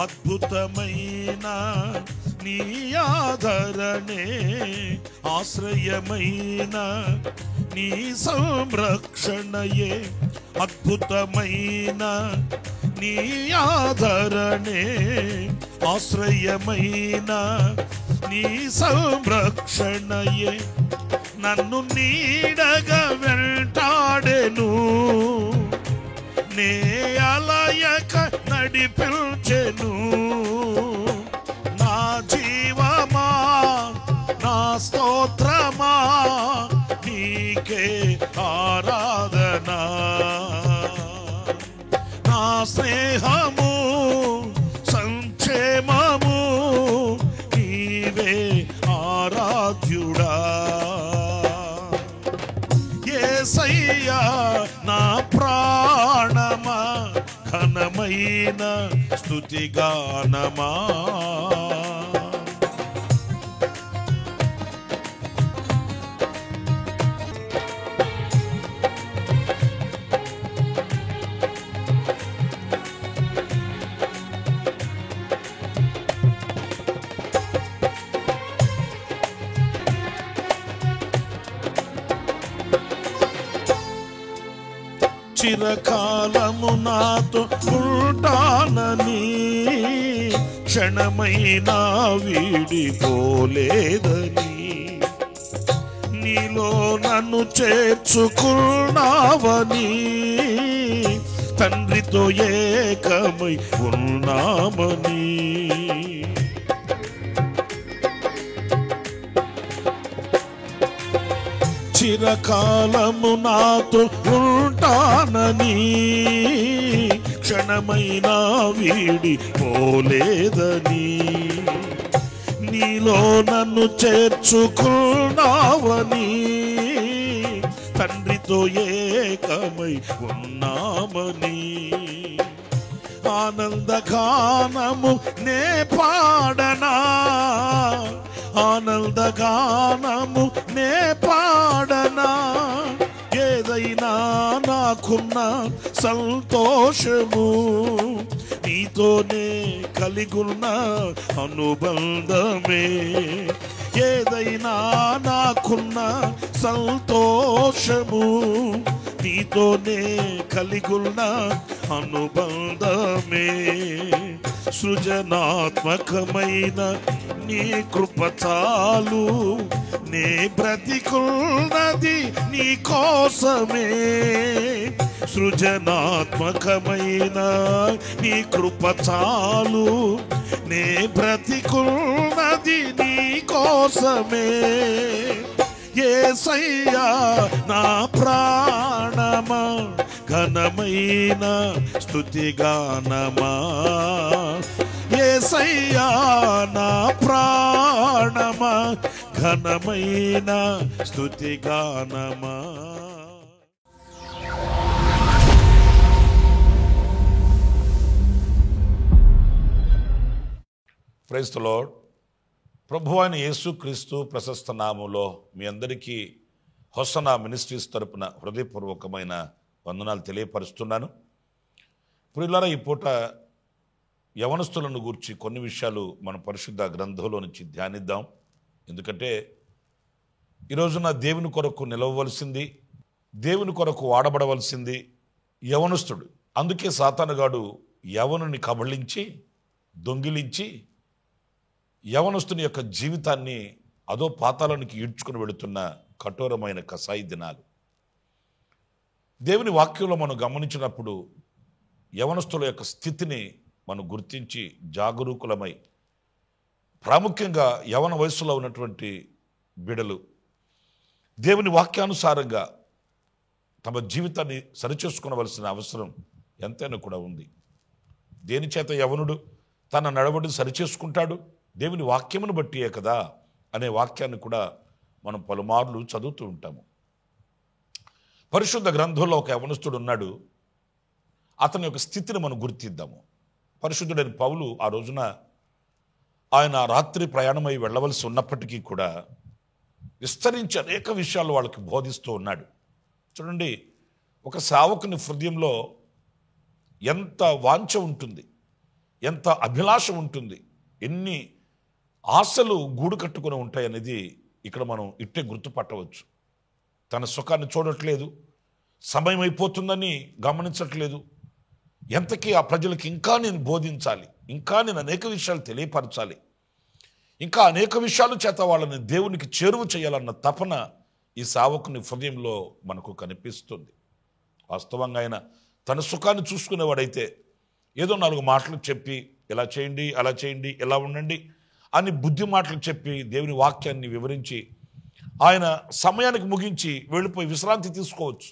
అద్భుతమైన నీ ఆదరణే, ఆశ్రయమైన నీ సంరక్షణయే, అద్భుతమైన నీ ఆదరణే, ఆశ్రయమైన నీ సంరక్షణయే, నన్ను నీడగా వెంటాడెను, నే అలయక నడిపించెను. నా జీవమా, నా స్తోత్రమా, నీకే ఆరాధన. నా స్నేహము, సంక్షేమము, నీవే ఆరాధ్యుడా. యేసయ్యా నా ప్రాణమా, ఘనమైన స్తుతిగానమా. చిరకాలము నాతో ఉంటానని, క్షణమైనా వీడిపోలేదని, నీలో నన్ను చేర్చుకున్నావని, తండ్రితో ఏకమై ఉన్నామని. చిరకాలము నాతో ఉంటానని, క్షణమైనా వీడిపోలేదని, నీలో నన్ను చేర్చుకున్నావని, తండ్రితో ఏకమై ఉన్నామని. ఆనందగానము నే పాడనా, ఆనందగానము నే పాడనా. ఏదైనా నాకున్న సంతోషము, నీతోనే కలిగున్న అనుబంధమే. ఏదైనా నాకున్న సంతోషము, నీతోనే కలిగున్న అనుబంధమే. సృజనాత్మకమైన నీ కృప చాలు, నే బ్రతికున్నది నీ కోసమే. సృజనాత్మకమైన నీ కృప చాలు, నే బ్రతికున్నది నీ కోసమే. యేసయ్యా నా ప్రాణమా, ఘనమైన స్తుతిగానమా. యేసయ్యా నా ప్రాణమా, ఘనమైన స్తుతిగానమా. Praise the lord. ప్రభువైన యేసుక్రీస్తు ప్రశస్త నామములో మీ అందరికీ హోసన్నా మినిస్ట్రీస్ తరపున హృదయపూర్వకమైన వందనాలు తెలియపరుస్తున్నాను. ప్రియులారా, ఈ పూట యవనస్తులను గూర్చి కొన్ని విషయాలు మన పరిశుద్ధ గ్రంథంలో నుంచి ధ్యానిద్దాం. ఎందుకంటే ఈ రోజున దేవుని కొరకు నిలవవలసింది, దేవుని కొరకు వాడబడవలసింది యవనస్తుడు. అందుకే సాతానుగాడు యవనుని కబళించి, దొంగిలించి యవనస్తుని యొక్క జీవితాన్ని అదో పాతాళానికి ఈడ్చుకుని వెళుతున్న కఠోరమైన కసాయి దినాలు. దేవుని వాక్యంలో మనం గమనించినప్పుడు యవనస్తుల యొక్క స్థితిని మనం గుర్తించి జాగరూకులమై, ప్రాముఖ్యంగా యవన వయసులో ఉన్నటువంటి బిడలు దేవుని వాక్యానుసారంగా తమ జీవితాన్ని సరిచేసుకోవలసిన అవసరం ఎంతైనా కూడా ఉంది. దేని చేత యవనుడు తన నడవడిని సరిచేసుకుంటాడు? దేవుని వాక్యమును బట్టియే కదా అనే వాక్యాన్ని కూడా మనం పలుమార్లు చదువుతూ ఉంటాము. పరిశుద్ధ గ్రంథంలో ఒక యవనస్తుడు ఉన్నాడు. అతని యొక్క స్థితిని మనం గుర్తిద్దాము. పరిశుద్ధుడైన పౌలు ఆ రోజున ఆయన రాత్రి ప్రయాణమై వెళ్ళవలసి ఉన్నప్పటికీ కూడా విస్తరించి అనేక విషయాలు వాళ్ళకి బోధిస్తూ ఉన్నాడు. చూడండి, ఒక సేవకుని హృదయంలో ఎంత వాంఛ ఉంటుంది, ఎంత అభిలాష ఉంటుంది, ఎన్ని ఆశలు గూడు కట్టుకుని ఉంటాయి అనేది ఇక్కడ మనం ఇట్టే గుర్తుపట్టవచ్చు. తన సుఖాన్ని చూడట్లేదు, సమయం అయిపోతుందని గమనించట్లేదు. ఎంతకీ ఆ ప్రజలకు ఇంకా నేను బోధించాలి, ఇంకా నేను అనేక విషయాలు తెలియపరచాలి, ఇంకా అనేక విషయాల చేత వాళ్ళని దేవునికి చేరువ చేయాలన్న తపన ఈ సేవకుని హృదయంలో మనకు కనిపిస్తుంది. వాస్తవంగా ఆయన తన సుఖాన్ని చూసుకునేవాడైతే ఏదో 4 మాటలు చెప్పి ఇలా చేయండి, అలా చేయండి, ఇలా ఉండండి అని బుద్ధి మాటలు చెప్పి దేవుని వాక్యాన్ని వివరించి ఆయన సమయానికి ముగించి వెళ్ళిపోయి విశ్రాంతి తీసుకోవచ్చు.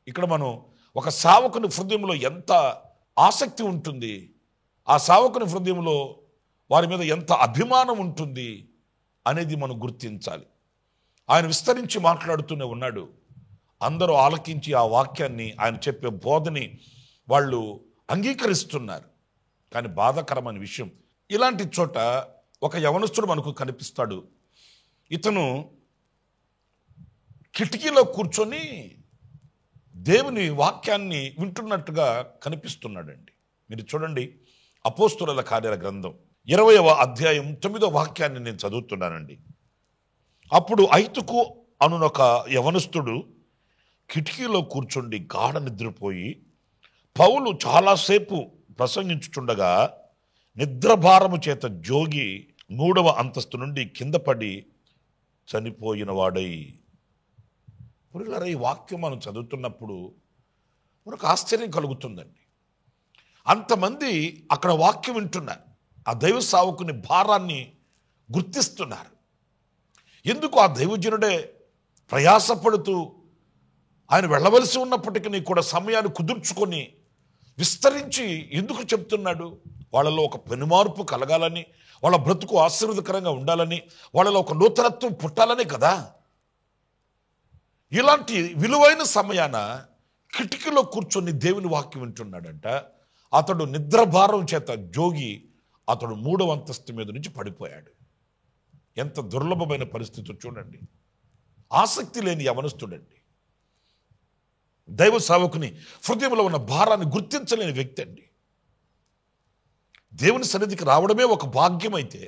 ఇక్కడ మనం ఒక సేవకుని హృదయంలో ఎంత ఆసక్తి ఉంటుంది, ఆ సేవకుని హృదయంలో వారి మీద ఎంత అభిమానం ఉంటుంది అనేది మనం గుర్తించాలి. ఆయన విస్తరించి మాట్లాడుతూనే ఉన్నాడు. అందరూ ఆలకించి ఆ వాక్యాన్ని, ఆయన చెప్పే బోధని వాళ్ళు అంగీకరిస్తున్నారు. కానీ బాధాకరమైన విషయం, ఇలాంటి చోట ఒక యవనస్తుడు మనకు కనిపిస్తాడు. ఇతను కిటికీలో కూర్చొని దేవుని వాక్యాన్ని వింటున్నట్టుగా కనిపిస్తున్నాడండి. మీరు చూడండి, అపోస్తుల కార్యాల గ్రంథం 20వ అధ్యాయం 9వ వాక్యాన్ని నేను చదువుతున్నానండి. అప్పుడు ఐతుకు అనునొక యవనస్తుడు కిటికీలో కూర్చుండి గాఢ నిద్రపోయి పౌలు చాలాసేపు ప్రసంగించుచుండగా నిద్రభారము చేత జోగి 3వ అంతస్తు నుండి కింద పడి చనిపోయిన వాడై. పురులారా, ఈ వాక్యం మనం చదువుతున్నప్పుడు మనకు ఆశ్చర్యం కలుగుతుందండి. అంతమంది అక్కడ వాక్యం వింటున్నారు, ఆ దైవ సేవకుని భారాన్ని గుర్తిస్తున్నారు. ఎందుకు ఆ దైవజనుడే ప్రయాసపడుతూ ఆయన వెళ్ళవలసి ఉన్నప్పటికీ కూడా సమయాన్ని కుదుర్చుకొని విస్తరించి ఎందుకు చెప్తున్నాడు? వాళ్ళలో ఒక పెనుమార్పు కలగాలని, వాళ్ళ బ్రతుకు ఆశీర్వదకరంగా ఉండాలని, వాళ్ళలో ఒక నూతనత్వం పుట్టాలని కదా. ఇలాంటి విలువైన సమయాన కిటికీలో కూర్చొని దేవుని వాక్యం వింటున్నాడంట. అతడు నిద్రభారం చేత జోగి అతడు 3వ అంతస్తు మీద నుంచి పడిపోయాడు. ఎంత దుర్లభమైన పరిస్థితి చూడండి. ఆసక్తి లేని యవనస్తుడండి, దైవ సేవకుని హృదయంలో ఉన్న భారాన్ని గుర్తించలేని వ్యక్తి అండి. దేవుని సన్నిధికి రావడమే ఒక భాగ్యం అయితే,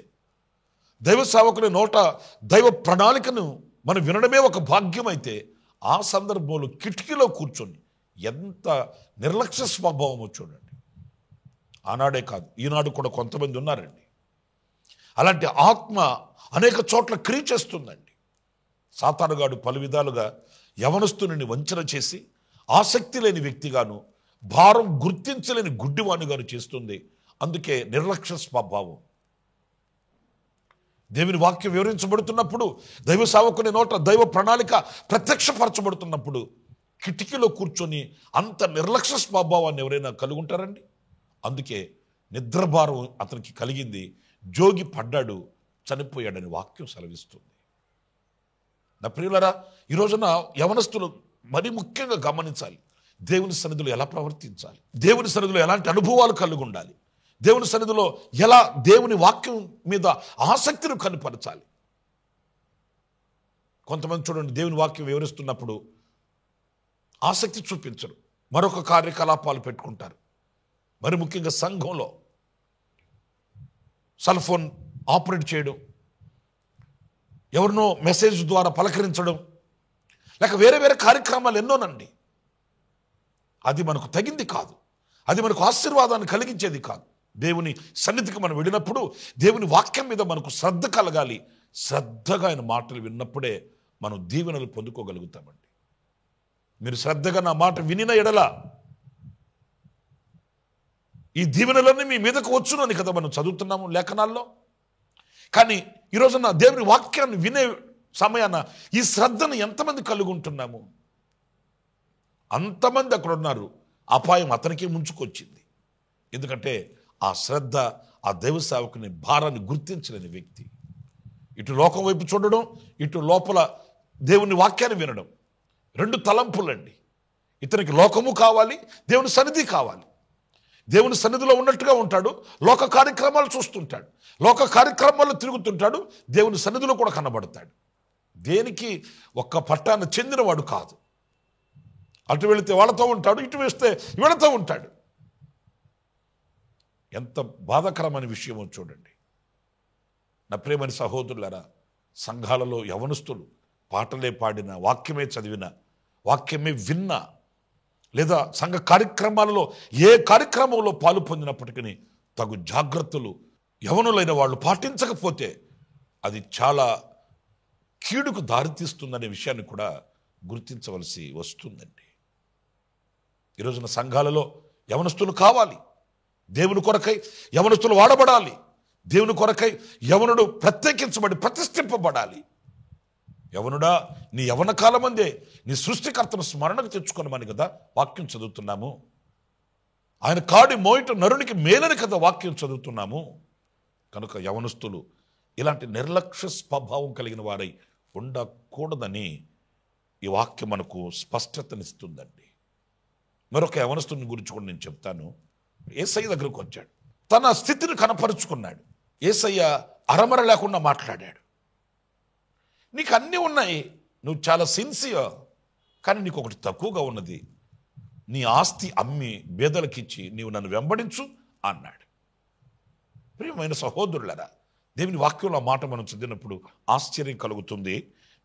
దైవ సేవకుని నోట దైవ ప్రణాళికను మనం వినడమే ఒక భాగ్యం అయితే, ఆ సందర్భంలో కిటికీలో కూర్చొని ఎంత నిర్లక్ష్య స్వభావమో చూడండి. ఆనాడే కాదు, ఈనాడు కూడా కొంతమంది ఉన్నారండి. అలాంటి ఆత్మ అనేక చోట్ల క్రియ చేస్తుందండి. సాతానుగాడు పలు విధాలుగా యవనస్తుని వంచన చేసి ఆసక్తి లేని వ్యక్తిగాను, భారం గుర్తించలేని గుడ్డివాణిగాను చేస్తుంది. అందుకే నిర్లక్ష్య స్వభావం. దేవుని వాక్యం వివరించబడుతున్నప్పుడు, దైవ సేవకుని నోట దైవ ప్రణాళిక ప్రత్యక్షపరచబడుతున్నప్పుడు కిటికీలో కూర్చొని అంత నిర్లక్ష్య స్వభావాన్ని ఎవరైనా కలిగి ఉంటారండి? అందుకే నిద్రభారం అతనికి కలిగింది, జోగి పడ్డాడు, చనిపోయాడని వాక్యం సెలవిస్తుంది. నా ప్రియులరా, ఈ రోజున యవనస్తులు మరి ముఖ్యంగా గమనించాలి, దేవుని సన్నిధిలో ఎలా ప్రవర్తించాలి, దేవుని సన్నిధిలో ఎలాంటి అనుభవాలు కలిగి ఉండాలి, దేవుని సన్నిధిలో ఎలా దేవుని వాక్యం మీద ఆసక్తిని కనపరచాలి. కొంతమంది చూడండి, దేవుని వాక్యం వివరిస్తున్నప్పుడు ఆసక్తి చూపించరు, మరొక కార్యకలాపాలు పెట్టుకుంటారు. మరి ముఖ్యంగా సంఘంలో సెల్ ఫోన్ ఆపరేట్ చేయడం, ఎవరినో మెసేజ్ ద్వారా పలకరించడం, లేక వేరే వేరే కార్యక్రమాలు ఎన్నోనండి. అది మనకు తగింది కాదు, అది మనకు ఆశీర్వాదాన్ని కలిగించేది కాదు. దేవుని సన్నిధికి మనం వెళ్ళినప్పుడు దేవుని వాక్యం మీద మనకు శ్రద్ధ కలగాలి. శ్రద్ధగా ఆయన మాటలు విన్నప్పుడే మనం దీవెనలు పొందుకోగలుగుతామండి. మీరు శ్రద్ధగా నా మాట వినిన ఎడల ఈ దీవెనలన్నీ మీ మీదకు వచ్చును అని కదా మనం చదువుతున్నాము లేఖనాల్లో. కానీ ఈరోజు నా దేవుని వాక్యాన్ని వినే సమయాన ఈ శ్రద్ధను ఎంతమంది కలిగి ఉంటున్నాము? అంతమంది అక్కడ ఉన్నారు, అపాయం అతనికి ముంచుకొచ్చింది. ఎందుకంటే ఆ శ్రద్ధ ఆ దైవ సేవకుని భారాన్ని గుర్తించలేని వ్యక్తి. ఇటు లోకం వైపు చూడడం, ఇటు లోపల దేవుని వాక్యాన్ని వినడం, రెండు తలంపులండి. ఇతనికి లోకము కావాలి, దేవుని సన్నిధి కావాలి. దేవుని సన్నిధిలో ఉన్నట్టుగా ఉంటాడు, లోక కార్యక్రమాలు చూస్తుంటాడు, లోక కార్యక్రమాల్లో తిరుగుతుంటాడు, దేవుని సన్నిధిలో కూడా కనబడతాడు. దేనికి ఒక్క పట్టాన చెందినవాడు కాదు. అటు వెళితే వాళ్ళతో ఉంటాడు, ఇటు వేస్తే వీళ్ళతో ఉంటాడు. ఎంత బాధాకరమైన విషయమో చూడండి. నా ప్రియమైన సహోదరులారా, సంఘాలలో యవనస్తులు పాటలే పాడిన, వాక్యమే చదివిన, వాక్యమే విన్న, లేదా సంఘ కార్యక్రమాలలో ఏ కార్యక్రమంలో పాలు పొందినప్పటికీ తగు జాగ్రత్తలు యవనులైన వాళ్ళు పాటించకపోతే అది చాలా కీడుకు దారితీస్తుందనే విషయాన్ని కూడా గుర్తించవలసి వస్తుందండి. ఈరోజున సంఘాలలో యవనస్తులు కావాలి, దేవుని కొరకై యవనస్తులు వాడబడాలి, దేవుని కొరకై యవనుడు ప్రత్యేకించబడి ప్రతిష్ఠింపబడాలి. యవనుడా, నీ యవన కాలమందే నీ సృష్టికర్తను స్మరణకు తెచ్చుకోనమని కదా వాక్యం చదువుతున్నాము. ఆయన కాడి మోయిట నరునికి మేలని కదా వాక్యం చదువుతున్నాము. కనుక యవనస్తులు ఇలాంటి నిర్లక్ష్య స్వభావం కలిగిన వారై ఉండకూడదని ఈ వాక్యం మనకు స్పష్టతనిస్తుందండి. మరొక యవనస్తుని గురించి కూడా నేను చెప్తాను. యేసయ్య దగ్గరకు వచ్చాడు, తన స్థితిని కనపరుచుకున్నాడు. యేసయ్య అరమర లేకుండా మాట్లాడాడు. నీకు అన్నీ ఉన్నాయి, నువ్వు చాలా సిన్సియర్, కానీ నీకు ఒకటి తక్కువగా ఉన్నది. నీ ఆస్తి అమ్మి బేదలకిచ్చి నీవు నన్ను వెంబడించు అన్నాడు. ప్రియమైన సహోదరులారా, దేవుని వాక్యంలో మాట మనం చదివినప్పుడు ఆశ్చర్యం కలుగుతుంది.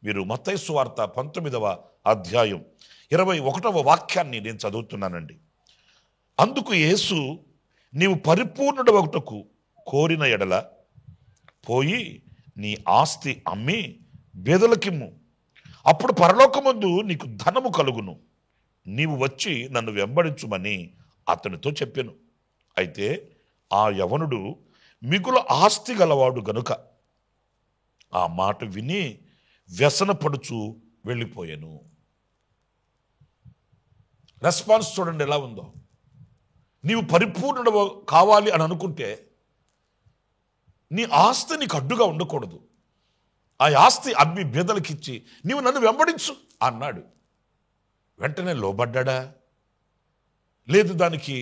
మీరు మత్తయి సువార్త 19వ అధ్యాయం 21వ వాక్యాన్ని నేను చదువుతున్నానండి. అందుకు యేసు, నీవు పరిపూర్ణుడు ఒకటకు కోరిన ఎడల పోయి నీ ఆస్తి అమ్మి బేదలకిమ్ము, అప్పుడు పరలోకమందు నీకు ధనము కలుగును, నీవు వచ్చి నన్ను వెంబడించుమని అతనితో చెప్పెను. అయితే ఆ యవనుడు మిగుల ఆస్తి గలవాడు గనుక ఆ మాట విని వ్యసనపడుచు వెళ్ళిపోయాను. రెస్పాన్స్ చూడండి ఎలా ఉందో. నీవు పరిపూర్ణుడు కావాలి అని అనుకుంటే నీ ఆస్తి నీకు అడ్డుగా ఉండకూడదు. ఆ ఆస్తి అమ్మి బేదలకిచ్చి నీవు నన్ను వెంబడించు అన్నాడు. వెంటనే లోబడ్డా? లేదు దానికి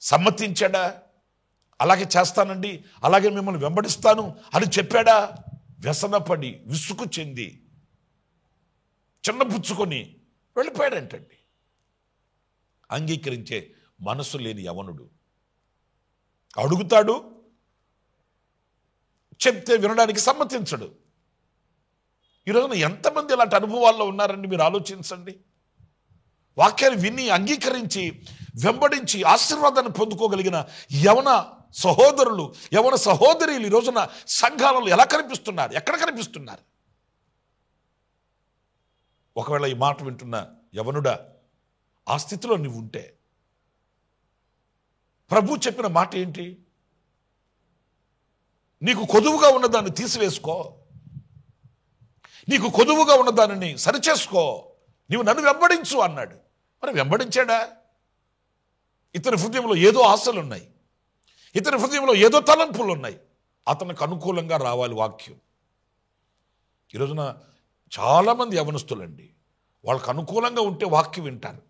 సమ్మతించాడా? అలాగే చేస్తానండి, అలాగే మిమ్మల్ని వెంబడిస్తాను అని చెప్పాడా? వ్యసనపడి విసుగు చెంది చిన్నపుచ్చుకొని వెళ్ళిపోయాడంటండి. అంగీకరించే మనసు లేని యవనుడు అడుగుతాడు, చెప్తే వినడానికి సమ్మతించడు. ఈరోజున ఎంతమంది ఇలాంటి అనుభవాల్లో ఉన్నారండి మీరు ఆలోచించండి. వాక్యాన్ని విని అంగీకరించి వెంబడించి ఆశీర్వాదాన్ని పొందుకోగలిగిన యవన సహోదరులు, యవన సహోదరులు ఈ రోజున సంఘాలలో ఎలా కనిపిస్తున్నారు, ఎక్కడ కనిపిస్తున్నారు? ఒకవేళ ఈ మాట వింటున్న యవనుడా, ఆ స్థితిలో నువ్వు ఉంటే ప్రభు చెప్పిన మాట ఏంటి? నీకు కొదువుగా ఉన్నదాన్ని తీసివేసుకో, నీకు కొదువుగా ఉన్నదానిని సరిచేసుకో, నీవు నన్ను వెంబడించు అన్నాడు. మరి వెంబడించాడా? ఇతని హృదయంలో ఏదో ఆశలు ఉన్నాయి, ఇతని హృదయంలో ఏదో తలంపులు ఉన్నాయి. అతనికి అనుకూలంగా రావాలి వాక్యం. ఈరోజున చాలామంది యవనస్తులండి, వాళ్ళకు అనుకూలంగా ఉంటే వాక్యం వింటారు,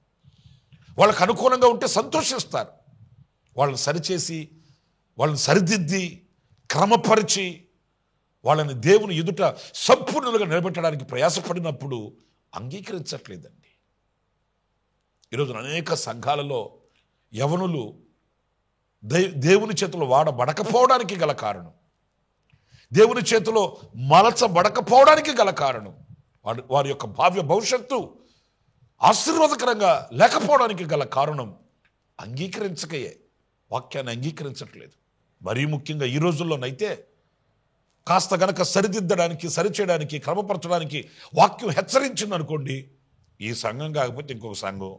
వాళ్ళకు అనుకూలంగా ఉంటే సంతోషిస్తారు. వాళ్ళని సరిచేసి, వాళ్ళని సరిదిద్ది, క్రమపరిచి, వాళ్ళని దేవుని ఎదుట సంపూర్ణులుగా నిలబెట్టడానికి ప్రయాసపడినప్పుడు అంగీకరించట్లేదండి. ఈరోజు అనేక సంఘాలలో యవనులు దేవుని చేతిలో వాడబడకపోవడానికి గల కారణం, దేవుని చేతిలో మలచబడకపోవడానికి గల కారణం, వారి యొక్క భావ్య భవిష్యత్తు ఆశీర్వాదకరంగా లేకపోవడానికి గల కారణం అంగీకరించకయే, వాక్యాన్ని అంగీకరించట్లేదు. మరీ ముఖ్యంగా ఈ రోజుల్లోనైతే కాస్త గనక సరిదిద్దడానికి, సరిచేయడానికి, క్రమపరచడానికి వాక్యం హెచ్చరించింది అనుకోండి, ఈ సంఘం కాకపోతే ఇంకొక సంఘం,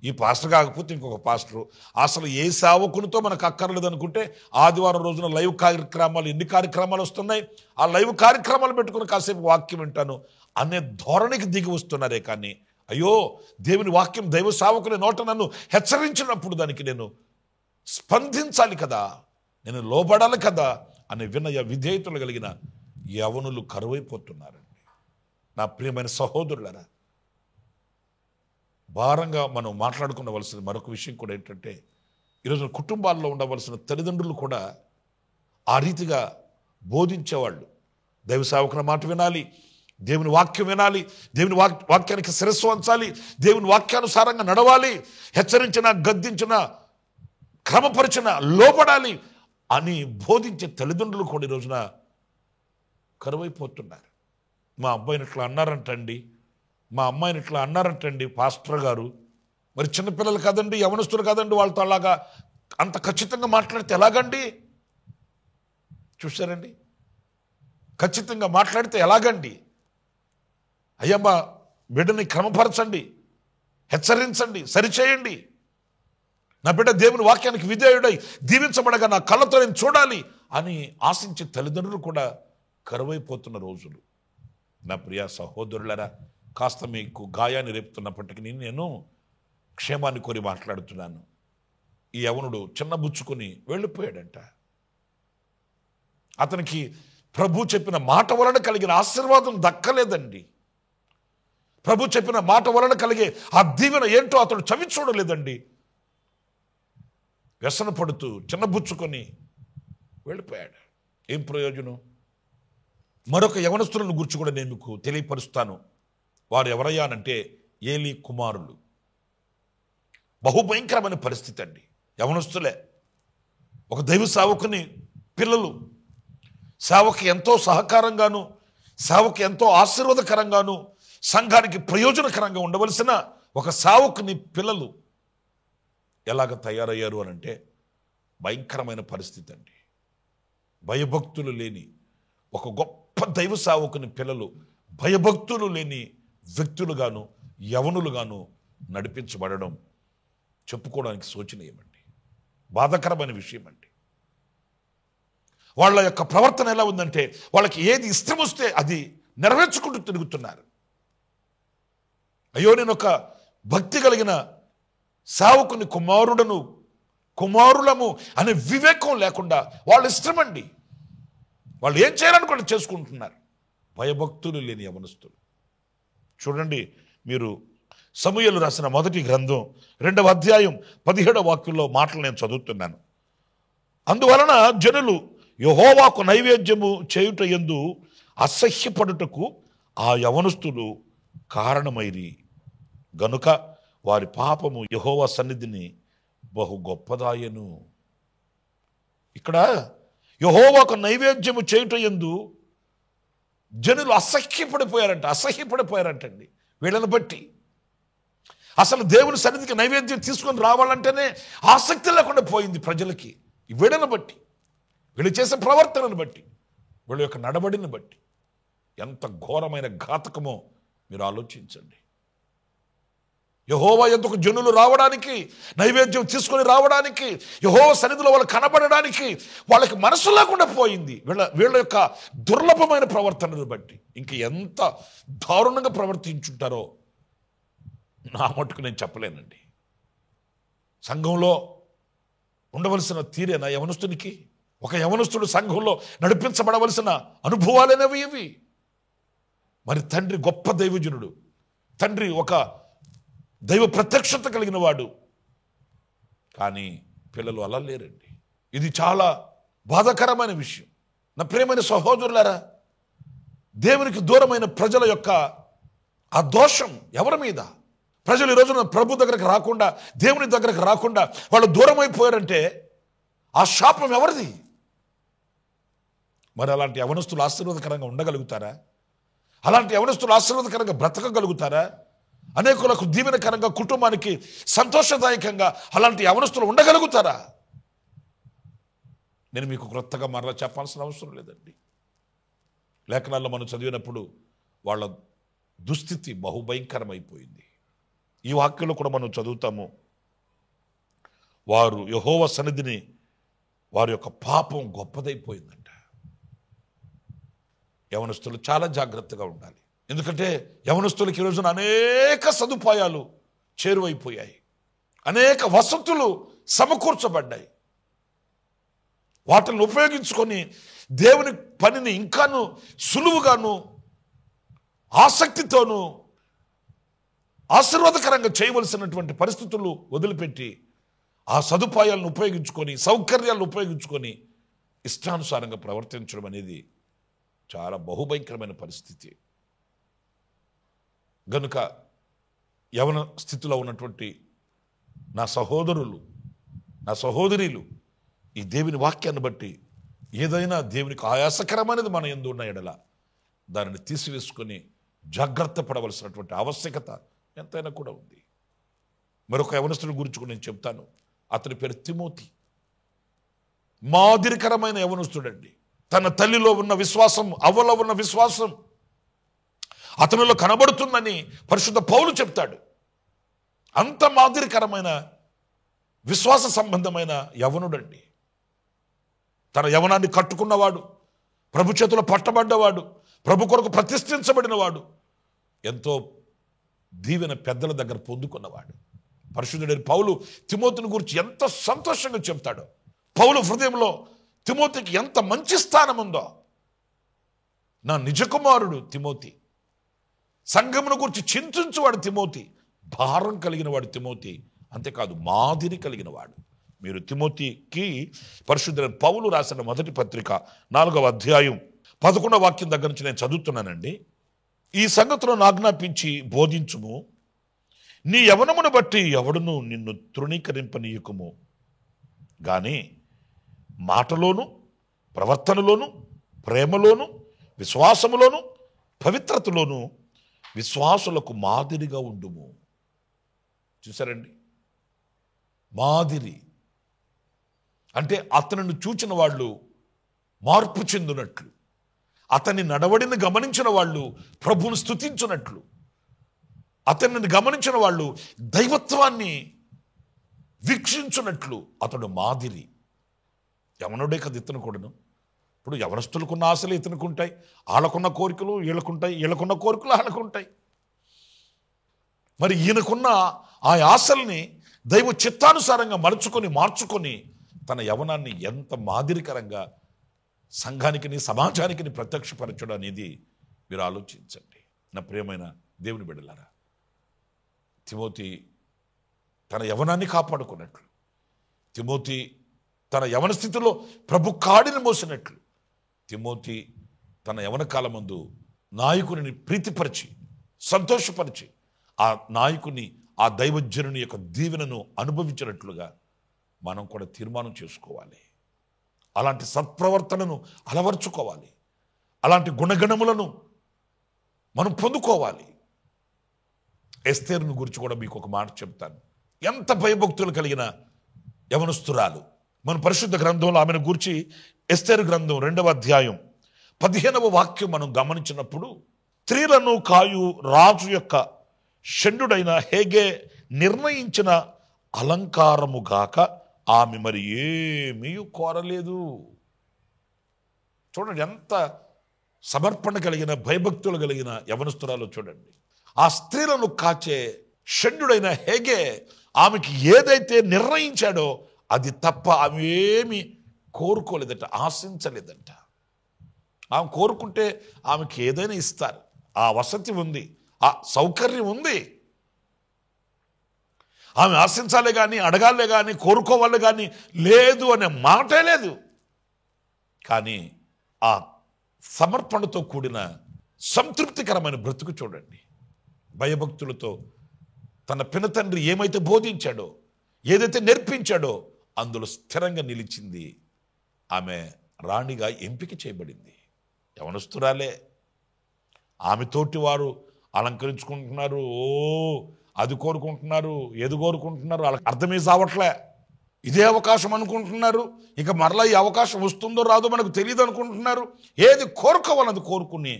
ఈ పాస్టర్ కాకపోతే ఇంకొక పాస్టరు, అసలు ఏ సేవకునితో మనకు అక్కర్లేదు అనుకుంటే ఆదివారం రోజున లైవ్ కార్యక్రమాలు, ఎన్ని కార్యక్రమాలు వస్తున్నాయి, ఆ లైవ్ కార్యక్రమాలు పెట్టుకుని కాసేపు వాక్యం వింటాను అనే ధోరణికి దిగి వస్తున్నారే కానీ అయ్యో, దేవుని వాక్యం దైవ సేవకుని నోట నన్ను హెచ్చరించినప్పుడు దానికి నేను స్పందించాలి కదా, నేను లోబడాలి కదా అనే వినయ విధేయతలు కలిగిన యవనులు కరువైపోతున్నారండి. నా ప్రియమైన సహోదరులారా, భారంగా మనం మాట్లాడుకునవలసిన మరొక విషయం కూడా ఏంటంటే, ఈరోజు కుటుంబాల్లో ఉండవలసిన తల్లిదండ్రులు కూడా ఆ రీతిగా బోధించేవాళ్ళు. దైవ సేవకుని మాట వినాలి, దేవుని వాక్యం వినాలి, దేవుని వాక్యానికి శిరస్సు వంచాలి, దేవుని వాక్యానుసారంగా నడవాలి, హెచ్చరించిన, గద్దించిన, క్రమపరిచిన లోబడాలి అని బోధించే తల్లిదండ్రులు కూడా ఈ రోజున కరువైపోతున్నారు. మా అబ్బాయిని ఇట్లా అన్నారంటండి, మా అమ్మాయిని ఇట్లా అన్నారంటండి పాస్టర్ గారు. మరి చిన్నపిల్లలు కాదండి, యవనస్తులు కాదండి, వాళ్ళతో అలాగా అంత ఖచ్చితంగా మాట్లాడితే ఎలాగండి? చూసారండి, ఖచ్చితంగా మాట్లాడితే ఎలాగండి? అయ్యమ్మ, బిడ్డని క్రమపరచండి, హెచ్చరించండి, సరిచేయండి. నా బిడ్డ దేవుని వాక్యానికి విధేయుడై దీవించబడగా నా కళ్ళతో నేను చూడాలి అని ఆశించే తల్లిదండ్రులు కూడా కరువైపోతున్న రోజులు. నా ప్రియ సహోదరులారా, కాస్త మీకు గాయాన్ని రేపుతున్నప్పటికీ నేను క్షేమాన్ని కోరి మాట్లాడుతున్నాను. ఈ యవనుడు చిన్నబుచ్చుకొని వెళ్ళిపోయాడంట. అతనికి ప్రభు చెప్పిన మాట వలన కలిగిన ఆశీర్వాదం దక్కలేదండి. ప్రభు చెప్పిన మాట వలన కలిగే ఆ దీవెన ఏంటో అతడు చవి చూడలేదండి. వ్యసన పడుతూ చిన్నబుచ్చుకొని వెళ్ళిపోయాడు. ఏం ప్రయోజనం? మరొక యవనస్తులను గురించి కూడా నేను మీకు తెలియపరుస్తాను. వారు ఎవరయ్యానంటే ఏలీ కుమారులు. బహుభయంకరమైన పరిస్థితి అండి. యవనస్తులే, ఒక దైవ సేవకుని పిల్లలు, సేవకు ఎంతో సహకారంగాను, సేవకు ఎంతో ఆశీర్వాదకరంగాను, సంఘానికి ప్రయోజనకరంగా ఉండవలసిన ఒక సేవకుని పిల్లలు ఎలాగ తయారయ్యారు అని అంటే భయంకరమైన పరిస్థితి అండి. భయభక్తులు లేని ఒక గొప్ప దైవ సేవకుని పిల్లలు భయభక్తులు లేని వ్యక్తులుగాను, యవనులుగాను నడిపించబడడం చెప్పుకోవడానికి శోచనీయమండి, బాధాకరమైన విషయం అండి. వాళ్ళ యొక్క ప్రవర్తన ఎలా ఉందంటే, వాళ్ళకి ఏది ఇష్టం వస్తే అది నెరవేర్చుకుంటూ తిరుగుతున్నారు. అయ్యో, నేను ఒక భక్తి కలిగిన సేవకుని కుమారులము అనే వివేకం లేకుండా వాళ్ళ ఇష్టమండి, వాళ్ళు ఏం చేయాలనుకుంటే చేసుకుంటున్నారు. భయభక్తులు లేని యవనస్తులు. చూడండి, మీరు సమూయేలు రాసిన మొదటి గ్రంథం 2వ అధ్యాయం 17వ వాక్యంలో మాటలు నేను చదువుతున్నాను. అందువలన జనులు యెహోవాకు నైవేద్యము చేయుట యందు అసహ్యపడుటకు ఆ యవనస్తులు కారణమైరి గనుక వారి పాపము యెహోవా సన్నిధిని బహు గొప్పదాయను. ఇక్కడ యెహోవాకు నైవేద్యము చేయుట యందు జనులు అసహ్యపడిపోయారంటండి. వీళ్ళని బట్టి అసలు దేవుని సన్నిధికి నైవేద్యం తీసుకొని రావాలంటేనే ఆసక్తి లేకుండా పోయింది ప్రజలకి. వీళ్ళని బట్టి, వీళ్ళు చేసే ప్రవర్తనను బట్టి, వీళ్ళ యొక్క నడవడిని బట్టి ఎంత ఘోరమైన ఘాతకమో మీరు ఆలోచించండి. యెహోవా యొద్దకు జనులు రావడానికి, నైవేద్యం తీసుకొని రావడానికి, యెహోవా సన్నిధిలో వాళ్ళు కనబడడానికి వాళ్ళకి మనసు లేకుండా పోయింది. వీళ్ళ యొక్క దుర్లభమైన ప్రవర్తనను బట్టి. ఇంక ఎంత దారుణంగా ప్రవర్తించుంటారో నా మటుకు నేను చెప్పలేనండి. సంఘంలో ఉండవలసిన తీరేనా యవనస్తునికి? ఒక యవనస్తుడు సంఘంలో నడిపించబడవలసిన అనుభవాలనేవి ఇవి. మరి తండ్రి గొప్ప దైవజనుడు, తండ్రి ఒక దైవ ప్రత్యక్షత కలిగిన వాడు, కానీ పిల్లలు అలా లేరండి. ఇది చాలా బాధాకరమైన విషయం. నా ప్రియమైన సహోదరులారా, దేవునికి దూరమైన ప్రజల యొక్క ఆ దోషం ఎవరి మీద? ప్రజలు ఈ రోజున ప్రభు దగ్గరకు రాకుండా, దేవుని దగ్గరకు రాకుండా వాళ్ళు దూరం అయిపోయారంటే ఆ శాపం ఎవరిది? మరి అలాంటి యవనస్తులు ఆశీర్వాదకరంగా ఉండగలుగుతారా? అలాంటి యవనస్తులు ఆశీర్వాదకరంగా బ్రతకగలుగుతారా? అనేకులకు దీవెనకరంగా, కుటుంబానికి సంతోషదాయకంగా అలాంటి యవనస్తులు ఉండగలుగుతారా? నేను మీకు క్రొత్తగా మరలా చెప్పాల్సిన అవసరం లేదండి. లేఖనాల్లో మనం చదివినప్పుడు వాళ్ళ దుస్థితి బహుభయంకరమైపోయింది. ఈ వాక్యంలో కూడా మనం చదువుతాము, వారు యెహోవా సన్నిధిని, వారి యొక్క పాపం గొప్పదైపోయిందంట. యవనస్తులు చాలా జాగ్రత్తగా ఉండాలి. ఎందుకంటే యవనస్తులకి ఈ రోజున అనేక సదుపాయాలు చేరువైపోయాయి, అనేక వసతులు సమకూర్చబడ్డాయి. వాటిని ఉపయోగించుకొని దేవుని పనిని ఇంకాను సులువుగాను ఆసక్తితోనూ ఆశీర్వాదకరంగా చేయవలసినటువంటి పరిస్థితులు వదిలిపెట్టి ఆ సదుపాయాలను ఉపయోగించుకొని, సౌకర్యాలను ఉపయోగించుకొని ఇష్టానుసారంగా ప్రవర్తించడం అనేది చాలా బహుభయంకరమైన పరిస్థితి. గనుక యవన స్థితిలో ఉన్నటువంటి నా సహోదరులు, నా సహోదరీలు, ఈ దేవుని వాక్యాన్ని బట్టి ఏదైనా దేవునికి ఆయాసకరమైనది మన యందు ఉన్న ఎడల దానిని తీసివేసుకొని జాగ్రత్త పడవలసినటువంటి ఆవశ్యకత ఎంతైనా కూడా ఉంది. మరొక యవనస్తుని గురించి కూడా నేను చెప్తాను. అతని పేరు తిమోతి. మాదిరికరమైన యవనస్తుడండి. తన తల్లిలో ఉన్న విశ్వాసం, అవ్వలో ఉన్న విశ్వాసం అతనిలో కనబడుతుందని పరిశుద్ధ పౌలు చెప్తాడు. అంత మాదిరికరమైన విశ్వాస సంబంధమైన యవనుడండి. తన యవనాన్ని కట్టుకున్నవాడు, ప్రభు చేతిలో పట్టబడ్డవాడు, ప్రభు కొరకు ప్రతిష్ఠించబడినవాడు, ఎంతో దీవెన పెద్దల దగ్గర పొందుకున్నవాడు. పరిశుద్ధుడైన పౌలు తిమోతిని గురించి ఎంత సంతోషంగా చెప్తాడో. పౌలు హృదయంలో తిమోతికి ఎంత మంచి స్థానం ఉందో. నా నిజ కుమారుడు తిమోతి, సంఘమును గురించి చింతించువాడు తిమోతి, భారం కలిగిన వాడు తిమోతి, అంతేకాదు మాదిరి కలిగిన వాడు. మీరు తిమోతికి పరిశుద్ధుడైన పౌలు రాసిన మొదటి పత్రిక 4వ అధ్యాయం 11వ వాక్యం దగ్గర నుంచి నేను చదువుతున్నానండి. ఈ సంగతులను ఆజ్ఞాపించి బోధించుము. నీ యవనమును బట్టి ఎవడును నిన్ను తృణీకరింపనీయకుము గాని మాటలోను, ప్రవర్తనలోను, ప్రేమలోను, విశ్వాసములోను, పవిత్రతలోను విశ్వాసులకు మాదిరిగా ఉండుము. చూసారండి, మాదిరి అంటే అతనిని చూచిన వాళ్ళు మార్పు చెందినట్లు, అతని నడవడిని గమనించిన వాళ్ళు ప్రభువును స్తుతించున్నట్లు, అతనిని గమనించిన వాళ్ళు దైవత్వాన్ని వీక్షించున్నట్లు అతడు మాదిరి. యవనుడే కదా ఇతను కూడాను. ఇప్పుడు యవనస్తులకున్న ఆశలు ఇతనుకుంటాయి, వాళ్ళకున్న కోరికలు వీళ్ళకుంటాయి, వీళ్ళకున్న కోరికలు వాళ్ళకుంటాయి. మరి ఈయనకున్న ఆ ఆశల్ని దైవ చిత్తానుసారంగా మార్చుకొని తన యవనాన్ని ఎంత మాదిరికరంగా సంఘానికి, సమాజానికి ప్రత్యక్షపరచడం అనేది మీరు ఆలోచించండి. నా ప్రియమైన దేవుని బిడ్డలారా, తిమోతి తన యవనాన్ని కాపాడుకున్నట్లు, తిమోతి తన యవన స్థితిలో ప్రభు కాడిని మోసినట్లు, తిమోతి తన యవన కాలమందు నాయకుని ప్రీతిపరిచి సంతోషపరిచి ఆ నాయకుని, ఆ దైవజనుని యొక్క దీవెనను అనుభవించినట్లుగా మనం కూడా తీర్మానం చేసుకోవాలి. అలాంటి సత్ప్రవర్తనను అలవర్చుకోవాలి. అలాంటి గుణగణములను మనం పొందుకోవాలి. ఎస్తేరును గురించి కూడా మీకు ఒక మాట చెప్తాను. ఎంత భయభక్తులు కలిగిన యవనస్తురాలు. మన పరిశుద్ధ గ్రంథంలో ఆమెను గురించి ఎస్తేరు గ్రంథం 2వ అధ్యాయం 15వ వాక్యం మనం గమనించినప్పుడు, స్త్రీలను కాయు రాజు యొక్క షండుడైన హేగే నిర్ణయించిన అలంకారముగాక ఆమె మరి ఏమీ కోరలేదు. చూడండి, ఎంత సమర్పణ కలిగిన భయభక్తులు కలిగిన యవనస్తురాలు చూడండి. ఆ స్త్రీలను కాచే షండుడైన హేగే ఆమెకి ఏదైతే నిర్ణయించాడో అది తప్ప ఆమె ఏమి కోరుకోలేదట, ఆశించలేదంట. ఆమె కోరుకుంటే ఆమెకి ఏదైనా ఇస్తారు. ఆ వసతి ఉంది, ఆ సౌకర్యం ఉంది. ఆమె ఆశించాలే కానీ, అడగాలే కానీ, కోరుకోవాలే కానీ లేదు అనే మాటే లేదు. కానీ ఆ సమర్పణతో కూడిన సంతృప్తికరమైన బ్రతుకు చూడండి. భయభక్తులతో తన పినతండ్రి ఏమైతే బోధించాడో, ఏదైతే నేర్పించాడో అందులో స్థిరంగా నిలిచింది. ఆమె రాణిగా ఎంపిక చేయబడింది. యవనస్తురాలే. ఆమె తోటి వారు అలంకరించుకుంటున్నారు, అది కోరుకుంటున్నారు, ఏది కోరుకుంటున్నారు, వాళ్ళకి అర్థమే సావట్లే. ఇదే అవకాశం అనుకుంటున్నారు, ఇక మరలా ఈ అవకాశం వస్తుందో రాదో మనకు తెలియదు అనుకుంటున్నారు. ఏది కోరుకోవాలది కోరుకుని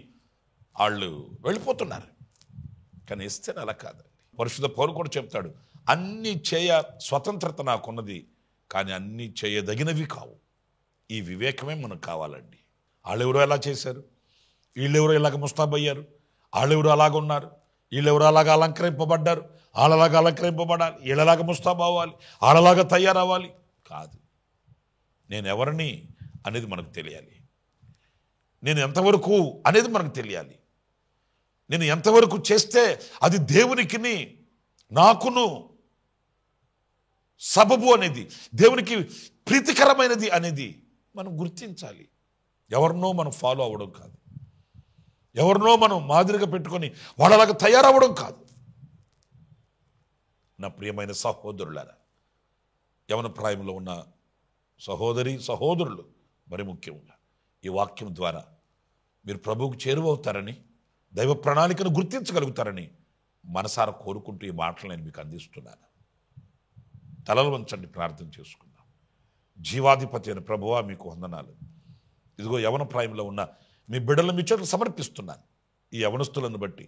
వాళ్ళు వెళ్ళిపోతున్నారు. కానీ ఎస్తేరు అలా కాదండి. పరిశుద్ధ పౌలు కూడా చెప్తాడు, అన్నీ చేయ స్వతంత్రత నాకున్నది, కానీ అన్నీ చేయదగినవి కావు. ఈ వివేకమే మనకు కావాలండి. వాళ్ళెవరో ఎలా చేశారు, వీళ్ళెవరో ఇలాగ ముస్తాబయ్యారు, వాళ్ళెవరు అలాగ ఉన్నారు, వీళ్ళెవరు అలాగా అలంకరింపబడ్డారు, వాళ్ళలాగా అలంకరింపబడాలి, వీళ్ళలాగా ముస్తాబవ్వాలి, వాళ్ళలాగా తయారవ్వాలి కాదు. నేను ఎవరిని అనేది మనకు తెలియాలి. నేను ఎంతవరకు అనేది మనకు తెలియాలి. నేను ఎంతవరకు చేస్తే అది దేవునికి నాకును సబబు అనేది, దేవునికి ప్రీతికరమైనది అనేది మనం గుర్తించాలి. ఎవరినో మనం ఫాలో అవ్వడం కాదు, ఎవరినో మనం మాదిరిగా పెట్టుకొని వాళ్ళలాగా తయారవ్వడం కాదు. నా ప్రియమైన సహోదరులారా, యవన ప్రాయంలో ఉన్న సహోదరి సహోదరులు మరి ముఖ్యంగా ఈ వాక్యం ద్వారా మీరు ప్రభువుకు చేరువవుతారని, దైవ ప్రణాళికను గుర్తించగలుగుతారని మనసారా కోరుకుంటూ ఈ మాటలు నేను మీకు అందిస్తున్నాను. తలలు వంచండి, ప్రార్థన చేసుకుందాం. జీవాధిపతి అయిన ప్రభువా, మీకు వందనాలు. ఇదిగో యవన ప్రాయంలో ఉన్న మీ బిడ్డలను మీ చేతులు సమర్పిస్తున్నాను. ఈ యవనస్తులను బట్టి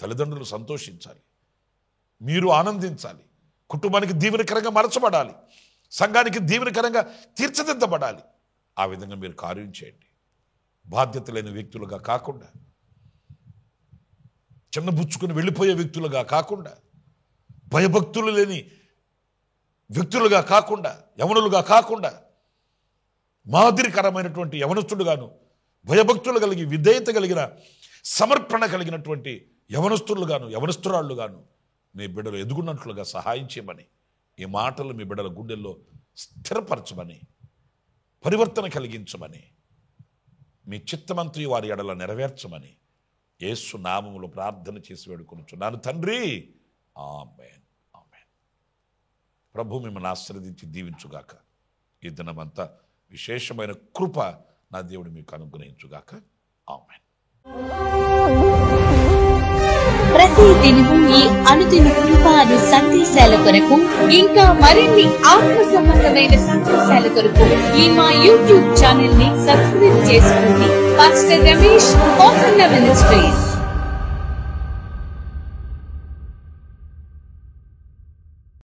తల్లిదండ్రులు సంతోషించాలి, మీరు ఆనందించాలి, కుటుంబానికి దీవెనకరంగా మలచబడాలి, సంఘానికి దీవెనకరంగా తీర్చిదిద్దబడాలి. ఆ విధంగా మీరు కార్యం చేయండి. బాధ్యత లేని వ్యక్తులుగా కాకుండా, చిన్నబుచ్చుకుని వెళ్ళిపోయే వ్యక్తులుగా కాకుండా, భయభక్తులు లేని వ్యక్తులుగా కాకుండా, యవనులుగా కాకుండా, మాదిరికరమైనటువంటి యవనస్తుడుగాను, భయభక్తులు కలిగి విధేయత కలిగిన సమర్పణ కలిగినటువంటి యవనస్తులుగాను, యవనస్తురాళ్ళుగాను మీ బిడ్డలు ఎదుగున్నట్లుగా సహాయం చేయమని, ఈ మాటలు మీ బిడ్డల గుండెల్లో స్థిరపరచమని, పరివర్తన కలిగించమని, మీ చిత్తమంతయు వారి ఎడల నెరవేర్చమని యేసు నామములో ప్రార్థన చేసి వేడుకొనుచున్నాను తండ్రి. ఆమేన్, ఆమేన్. ప్రభు మిమ్మల్ని ఆశీర్వదించి దీవించుగాక. ఈ దినమంతా విశేషమైన కృప నా దేవుడు మీకు అనుగ్రహించుగాక. ఆమేన్. ప్రతి దినము ఈ అనుదిన కృపాను సందేశాల కొరకు, ఇంకా మరిన్ని ఆత్మ సంబంధమైన సందేశాల కొరకు ఈ మా యూట్యూబ్ ఛానల్ ని సబ్స్క్రైబ్ చేసుకోండి. Pastor Ramesh ministries.